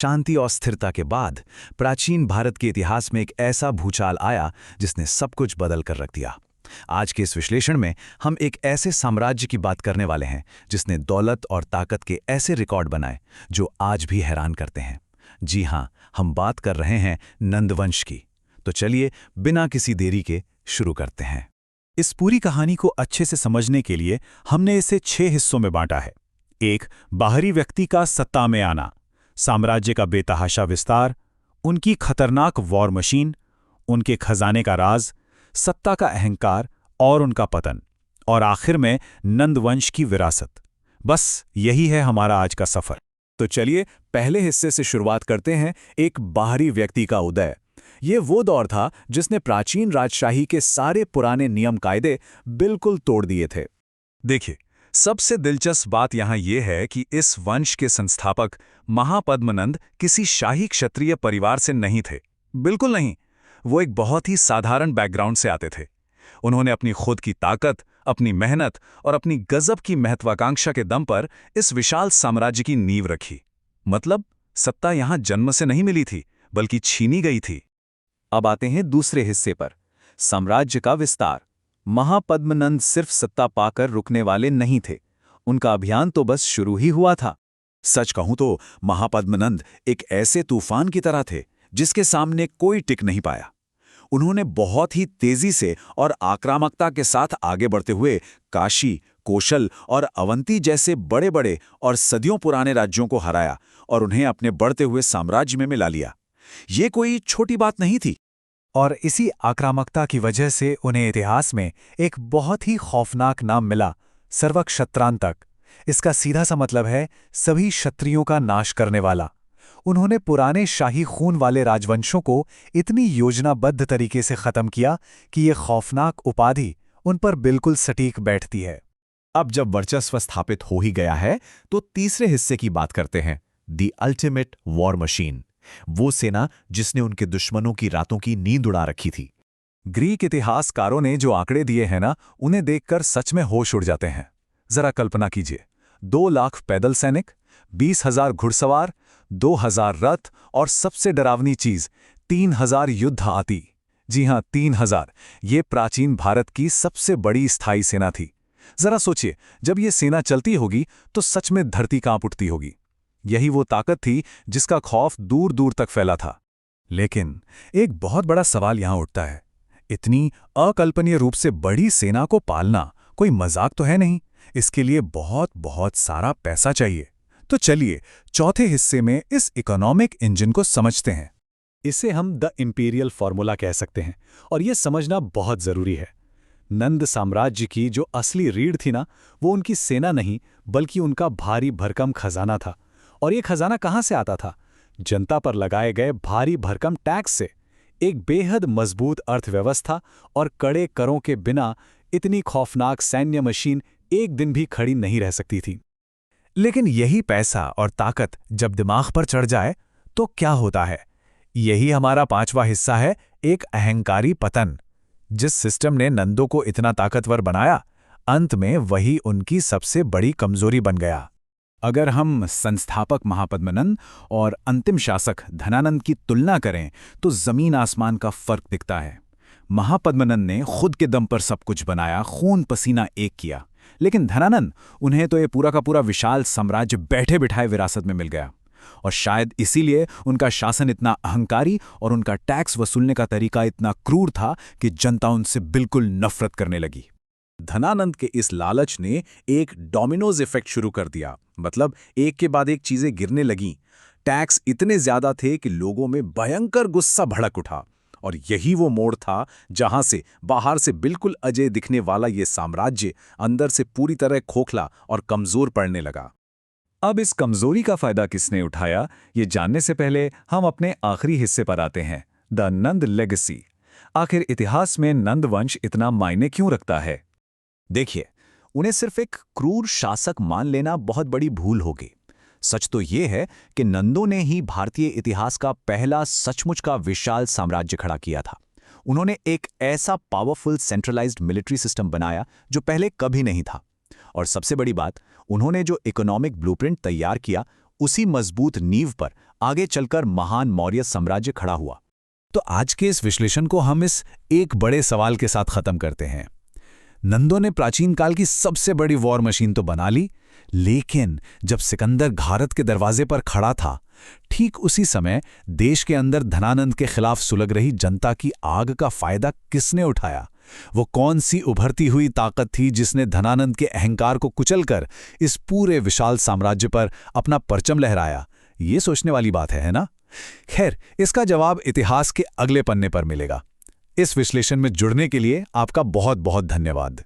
शांति और स्थिरता के बाद प्राचीन भारत के इतिहास में एक ऐसा भूचाल आया जिसने सब कुछ बदल कर रख दिया। आज के इस विश्लेषण में हम एक ऐसे साम्राज्य की बात करने वाले हैं जिसने दौलत और ताकत के ऐसे रिकॉर्ड बनाए जो आज भी हैरान करते हैं। जी हां, हम बात कर रहे हैं नंदवंश की। तो चलिए बिना किसी देरी के शुरू करते हैं। इस पूरी कहानी को अच्छे से समझने के लिए हमने इसे 6 हिस्सों में बांटा है। 1, बाहरी व्यक्ति का सत्ता में आना, साम्राज्य का बेतहाशा विस्तार, उनकी खतरनाक वॉर मशीन, उनके खजाने का राज, सत्ता का अहंकार और उनका पतन, और आखिर में नंदवंश की विरासत। बस यही है हमारा आज का सफर। तो चलिए पहले हिस्से से शुरुआत करते हैं, एक बाहरी व्यक्ति का उदय। ये वो दौर था जिसने प्राचीन राजशाही के सारे पुराने नियम कायदे बिल्कुल तोड़ दिए थे। देखिए, सबसे दिलचस्प बात यहाँ ये है कि इस वंश के संस्थापक महापद्मनंद किसी शाही क्षत्रिय परिवार से नहीं थे। बिल्कुल नहीं। वो एक बहुत ही साधारण बैकग्राउंड से आते थे। उन्होंने अपनी खुद की ताकत, अपनी मेहनत और अपनी गजब की महत्वाकांक्षा के दम पर इस विशाल साम्राज्य की नींव रखी। मतलब सत्ता यहाँ जन्म से नहीं मिली थी, बल्कि छीनी गई थी। अब आते हैं दूसरे हिस्से पर, साम्राज्य का विस्तार। महापद्मनंद सिर्फ सत्ता पाकर रुकने वाले नहीं थे, उनका अभियान तो बस शुरू ही हुआ था। सच कहूं तो महापद्मनंद एक ऐसे तूफान की तरह थे जिसके सामने कोई टिक नहीं पाया। उन्होंने बहुत ही तेजी से और आक्रामकता के साथ आगे बढ़ते हुए काशी, कौशल और अवंती जैसे बड़े-बड़े और सदियों पुराने राज्यों को हराया और उन्हें अपने बढ़ते हुए साम्राज्य में मिला लिया। ये कोई छोटी बात नहीं थी। और इसी आक्रामकता की वजह से उन्हें इतिहास में एक बहुत ही खौफनाक नाम मिला, सर्वक्षत्रांतक। इसका सीधा सा मतलब है सभी क्षत्रियों का नाश करने वाला। उन्होंने पुराने शाही खून वाले राजवंशों को इतनी योजनाबद्ध तरीके से खत्म किया कि ये खौफनाक उपाधि उन पर बिल्कुल सटीक बैठती है। अब जब वर्चस्व स्थापित हो ही गया है तो तीसरे हिस्से की बात करते हैं, द अल्टीमेट वॉर मशीन। वो सेना जिसने उनके दुश्मनों की रातों की नींद उड़ा रखी थी। ग्रीक इतिहासकारों ने जो आंकड़े दिए हैं ना, उन्हें देखकर सच में होश उड़ जाते हैं। जरा कल्पना कीजिए, 2 लाख पैदल सैनिक, 20,000 घुड़सवार, 2,000 रथ और सबसे डरावनी चीज 3,000 युद्ध हाथी। जी हां, 3,000। ये प्राचीन भारत की सबसे बड़ी स्थायी सेना थी। जरा सोचिए, जब ये सेना चलती होगी तो सच में धरती कांप उठती होगी। यही वो ताकत थी जिसका खौफ दूर दूर तक फैला था। लेकिन एक बहुत बड़ा सवाल यहां उठता है, इतनी अकल्पनीय रूप से बड़ी सेना को पालना कोई मजाक तो है नहीं। इसके लिए बहुत बहुत सारा पैसा चाहिए। तो चलिए चौथे हिस्से में इस इकोनॉमिक इंजन को समझते हैं। इसे हम द इंपीरियल फॉर्मूला कह सकते हैं, और यह समझना बहुत जरूरी है। नंद साम्राज्य की जो असली रीढ़ थी ना, वो उनकी सेना नहीं बल्कि उनका भारी भरकम खजाना था। और ये खजाना कहाँ से आता था? जनता पर लगाए गए भारी भरकम टैक्स से। एक बेहद मजबूत अर्थव्यवस्था और कड़े करों के बिना इतनी खौफनाक सैन्य मशीन एक दिन भी खड़ी नहीं रह सकती थी। लेकिन यही पैसा और ताकत जब दिमाग पर चढ़ जाए तो क्या होता है? यही हमारा 5वां हिस्सा है, एक अहंकारी पतन। जिस सिस्टम ने नंदों को इतना ताकतवर बनाया, अंत में वही उनकी सबसे बड़ी कमजोरी बन गया। अगर हम संस्थापक महापद्मनंद और अंतिम शासक धनानंद की तुलना करें तो जमीन आसमान का फर्क दिखता है। महापद्मनंद ने खुद के दम पर सब कुछ बनाया, खून पसीना एक किया। लेकिन धनानंद, उन्हें तो ये पूरा का पूरा विशाल साम्राज्य बैठे बिठाए विरासत में मिल गया। और शायद इसीलिए उनका शासन इतना अहंकारी और उनका टैक्स वसूलने का तरीका इतना क्रूर था कि जनता उनसे बिल्कुल नफरत करने लगी। धनानंद के इस लालच ने एक डोमिनोज इफेक्ट शुरू कर दिया। मतलब एक के बाद एक चीजें गिरने लगीं। टैक्स इतने ज्यादा थे कि लोगों में भयंकर गुस्सा भड़क उठा। और यही वो मोड़ था जहां से बाहर से बिल्कुल अजय दिखने वाला ये साम्राज्य अंदर से पूरी तरह खोखला और कमजोर पड़ने लगा। अब इस कमजोरी का फायदा किसने उठाया, ये जानने से पहले हम अपने आखिरी हिस्से पर आते हैं, द नंद लेगेसी। आखिर इतिहास में नंदवंश इतना मायने क्यों रखता है? देखिए, उन्हें सिर्फ एक क्रूर शासक मान लेना बहुत बड़ी भूल होगी। सच तो ये है कि नंदों ने ही भारतीय इतिहास का पहला सचमुच का विशाल साम्राज्य खड़ा किया था। उन्होंने एक ऐसा पावरफुल सेंट्रलाइज्ड मिलिट्री सिस्टम बनाया जो पहले कभी नहीं था। और सबसे बड़ी बात, उन्होंने जो इकोनॉमिक ब्लूप्रिंट तैयार किया, उसी मजबूत नींव पर आगे चलकर महान मौर्य साम्राज्य खड़ा हुआ। तो आज के इस विश्लेषण को हम इस एक बड़े सवाल के साथ खत्म करते हैं। नंदों ने प्राचीन काल की सबसे बड़ी वॉर मशीन तो बना ली, लेकिन जब सिकंदर भारत के दरवाजे पर खड़ा था, ठीक उसी समय देश के अंदर धनानंद के खिलाफ सुलग रही जनता की आग का फायदा किसने उठाया? वो कौन सी उभरती हुई ताकत थी जिसने धनानंद के अहंकार को कुचलकर इस पूरे विशाल साम्राज्य पर अपना परचम लहराया? ये सोचने वाली बात है ना? खैर, इसका जवाब इतिहास के अगले पन्ने पर मिलेगा। इस विश्लेषण में जुड़ने के लिए आपका बहुत बहुत धन्यवाद।